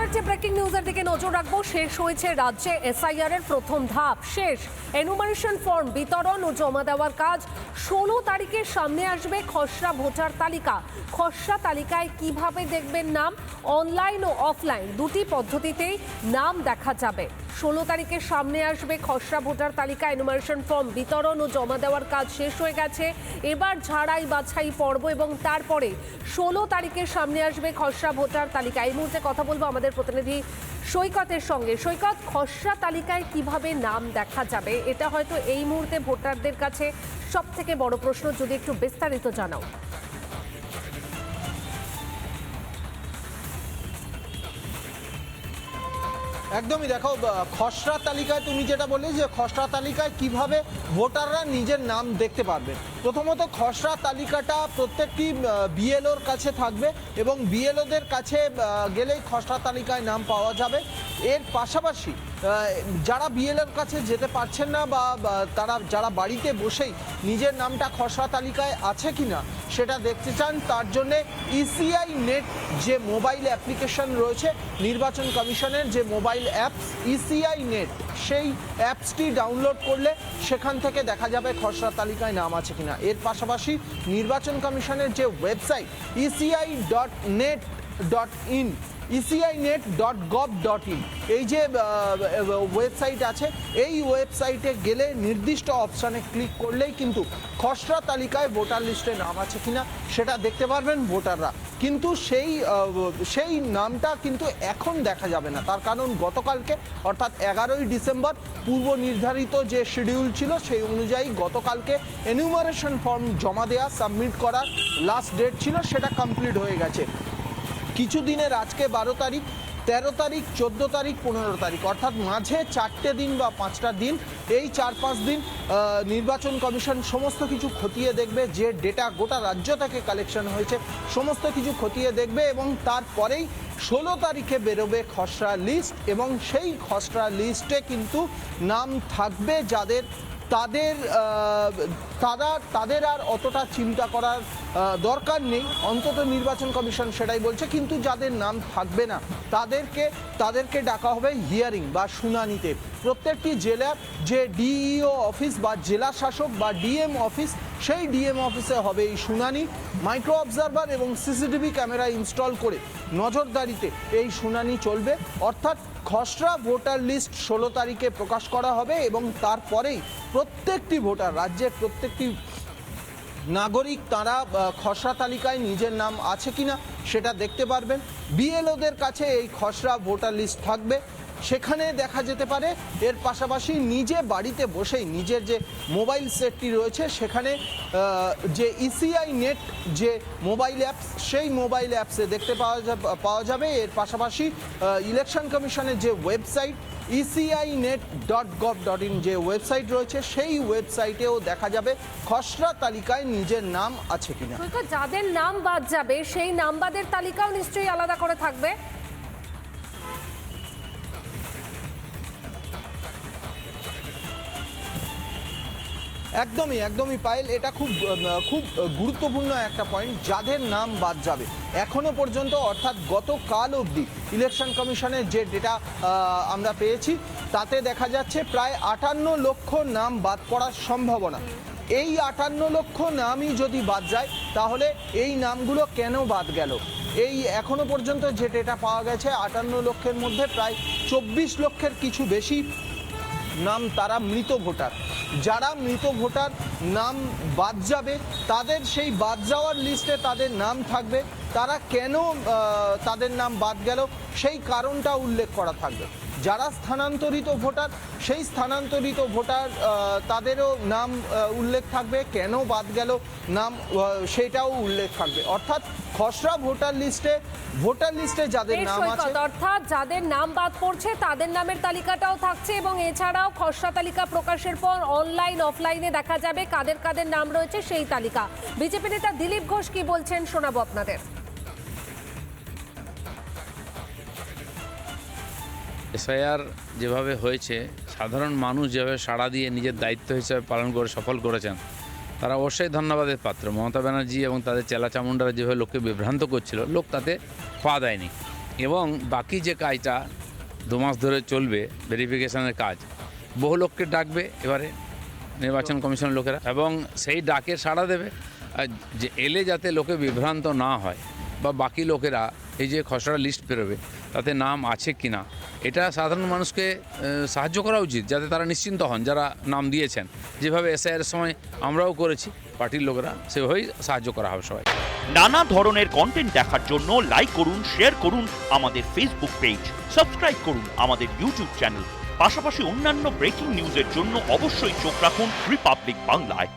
রাজ্যে ব্রেকিং নিউজের দিকে নজর রাখবো। শেষ হয়েছে রাজ্যে এসআইআর এর প্রথম ধাপ। শেষ এনুমারেশন ফর্ম বিতরণ ও জমা দেওয়ার কাজ। 16 তারিখের সামনে আসবে খসড়া ভোটার তালিকা। খসড়া তালিকায় কিভাবে দেখবেন নাম? অনলাইন ও অফলাইন দুটি পদ্ধতিতেই নাম দেখা যাবে। 16 তারিখের সামনে আসবে খসড়া ভোটার তালিকা। এনুমারেশন ফর্ম বিতরণ ও জমা দেওয়ার কাজ শেষ হয়ে গেছে। এবার ঝাড়াই বাছাই পর্ব এবং তারপরে 16 তারিখের সামনে আসবে খসড়া ভোটার তালিকা। এই মুহূর্তে কথা বলবো আমাদের প্রতিনিধি সৈকতের সঙ্গে। সৈকত, খসড়া তালিকায় কিভাবে নাম দেখা যাবে, এটা হয়তো এই মুহূর্তে ভোটারদের কাছে সব থেকে বড় প্রশ্ন, যদি একটু বিস্তারিত জানাও। একদমই, দেখো, খসড়া তালিকায় তুমি যেটা বললে যে খসড়া তালিকায় কিভাবে ভোটাররা নিজের নাম দেখতে পারবে। প্রথমত খসড়া তালিকাটা প্রত্যেকটি বিএলওর কাছে থাকবে এবং বিএলওদের কাছে গেলেই খসড়া তালিকায় নাম পাওয়া যাবে। এর পাশাপাশি যারা বিএলওর কাছে যেতে পারছেন না বা তারা যারা বাড়িতে বসেই নিজের নামটা খসড়া তালিকায় আছে কিনা সেটা দেখতে চান, তার জন্যে ইসিআই নেট যে মোবাইল অ্যাপ্লিকেশন রয়েছে নির্বাচন কমিশনের, যে মোবাইল অ্যাপস ইসিআই নেট, সেই অ্যাপসটি ডাউনলোড করলে সেখান থেকে দেখা যাবে খসড়া তালিকায় নাম আছে কিনা। এর পাশাপাশি নির্বাচন কমিশনের যে ওয়েবসাইট eci.net.in eci.net.gov.in এই যে ওয়েবসাইট আছে, এই ওয়েবসাইটে গেলে নির্দিষ্ট অপশানে ক্লিক করলেই কিন্তু খসড়া তালিকায় ভোটার লিস্টে নাম আছে কিনা সেটা দেখতে পারবেন ভোটাররা। কিন্তু সেই নামটা কিন্তু এখন দেখা যাবে না, তার কারণ গতকালকে অর্থাৎ 11ই ডিসেম্বর পূর্ব নির্ধারিত যে শিডিউল ছিল সেই অনুযায়ী গতকালকে এনুমারেশন ফর্ম জমা দেওয়া, সাবমিট করার লাস্ট ডেট ছিল, সেটা কমপ্লিট হয়ে গেছে। কিছুদিনের আজকে 12 তারিখ, 13 তারিখ, 14 তারিখ, 15 তারিখ, অর্থাৎ মাঝে 4টে দিন বা 5টা দিন, এই 4-5 দিন নির্বাচন কমিশন সমস্ত কিছু খতিয়ে দেখবে। যে ডেটা গোটা রাজ্য থেকে কালেকশন হয়েছে সমস্ত কিছু খতিয়ে দেখবে এবং তারপরেই 16 তারিখে বেরোবে খসড়া লিস্ট এবং সেই খসড়া লিস্টে কিন্তু নাম থাকবে যাদের তাদের আর অতটা চিন্তা করার দরকার নেই, অন্তত নির্বাচন কমিশন সেটাই বলছে। কিন্তু যাদের নাম থাকবে না তাদেরকে ডাকা হবে হিয়ারিং বা শুনানিতে। প্রত্যেকটি জেলার যে ডিইও অফিস বা জেলা শাসক বা ডিএম অফিস, সেই ডিএম অফিসে হবে এই শুনানি। মাইক্রো অবজারভার এবং সিসিটিভি ক্যামেরা ইনস্টল করে নজরদারিতে এই শুনানি চলবে। অর্থাৎ খসড়া ভোটার লিস্ট 16 তারিখে প্রকাশ করা হবে এবং তারপরেই প্রত্যেকটি ভোটার, রাজ্যের প্রত্যেকটি নাগরিক তারা খসড়া তালিকায় নিজের নাম আছে কিনা সেটা দেখতে পারবেন। বিএলওদের কাছে এই খসড়া ভোটার লিস্ট থাকবে, সেখানে দেখা যেতে পারে। এর পাশাপাশি নিজে বাড়িতে বসেই নিজের যে মোবাইল সেটটি রয়েছে সেখানে যে ইসিআই নেট যে মোবাইল অ্যাপস, সেই মোবাইল অ্যাপসে দেখতে পাওয়া যাবে। এর পাশাপাশি ইলেকশন কমিশনের যে ওয়েবসাইট eci.net.gov.in যে ওয়েবসাইট রয়েছে সেই ওয়েবসাইটেও দেখা যাবে খসড়া তালিকায় নিজের নাম আছে কিনা। যাদের নাম বাদ যাবে সেই নাম বাদের তালিকাও নিশ্চয়ই আলাদা করে থাকবে। একদমই পায়েল, এটা খুব গুরুত্বপূর্ণ একটা পয়েন্ট। যাদের নাম বাদ যাবে এখনো পর্যন্ত, অর্থাৎ গতকাল অবধি ইলেকশন কমিশনের যে ডেটা আমরা পেয়েছি তাতে দেখা যাচ্ছে প্রায় 58 লক্ষ নাম বাদ পড়ার সম্ভাবনা। এই 58 লক্ষ নামই যদি বাদ যায় তাহলে এই নামগুলো কেন বাদ গেল? এই এখনো পর্যন্ত যে ডেটা পাওয়া গেছে 58 লক্ষের মধ্যে প্রায় 24 লক্ষের কিছু বেশি নাম তারা মৃত ভোটার। যারা মৃত ভোটার নাম বাদ যাবে তাদের সেই বাদ যাওয়ার লিস্টে তাদের নাম থাকবে, তারা কেন তাদের নাম বাদ গেল সেই কারণটা উল্লেখ করা থাকবে। যারা স্থানান্তরিত ভোটার, সেই স্থানান্তরিত ভোটার তাদেরও নাম উল্লেখ থাকবে, কেন বাদ গেল নাম সেটাও উল্লেখ থাকবে। অর্থাৎ খসড়া ভোটার লিস্টে যাদের নাম আছে, অর্থাৎ যাদের নাম বাদ পড়ছে তাদের নামের তালিকাটাও থাকছে এবং এছাড়াও খসড়া তালিকা প্রকাশের পর অনলাইন অফলাইনে দেখা যাবে কাদের কাদের নাম রয়েছে সেই তালিকা। বিজেপি নেতা দিলীপ ঘোষ কি বলছেন শোনাবো আপনাদের। এসআইআর যেভাবে হয়েছে, সাধারণ মানুষ যেভাবে সাড়া দিয়ে নিজের দায়িত্ব হিসেবে পালন করে সফল করেছেন, তারা অবশ্যই ধন্যবাদের পাত্র। মমতা ব্যানার্জি এবং তাদের চেলা চামুন্ডারা যেভাবে লোককে বিভ্রান্ত করছিল, লোক তাতে পা দেয়নি। এবং বাকি যে কাজটা 2 মাস ধরে চলবে ভেরিফিকেশনের কাজ, বহু লোককে ডাকবে এবারে নির্বাচন কমিশনের লোকেরা, এবং সেই ডাকে সাড়া দেবে। আর যে এলে যাতে লোকে বিভ্রান্ত না হয়, বা বাকি লোকেরা এই যে খসড়া লিস্ট বেরোবে তাতে নাম আছে কি না, এটা সাধারণ মানুষকে সাহায্য করা উচিত, যাতে তারা নিশ্চিন্ত হন যারা নাম দিয়েছেন। যেভাবে এসআইআর সময় আমরাও করেছি, পার্টির লোকেরা সেভাবেই সাহায্য করা হবে সবাই। নানা ধরনের কন্টেন্ট দেখার জন্য লাইক করুন, শেয়ার করুন আমাদের ফেসবুক পেজ, সাবস্ক্রাইব করুন আমাদের ইউটিউব চ্যানেল। পাশাপাশি অন্যান্য ব্রেকিং নিউজের জন্য অবশ্যই চোখ রাখুন রিপাবলিক বাংলায়।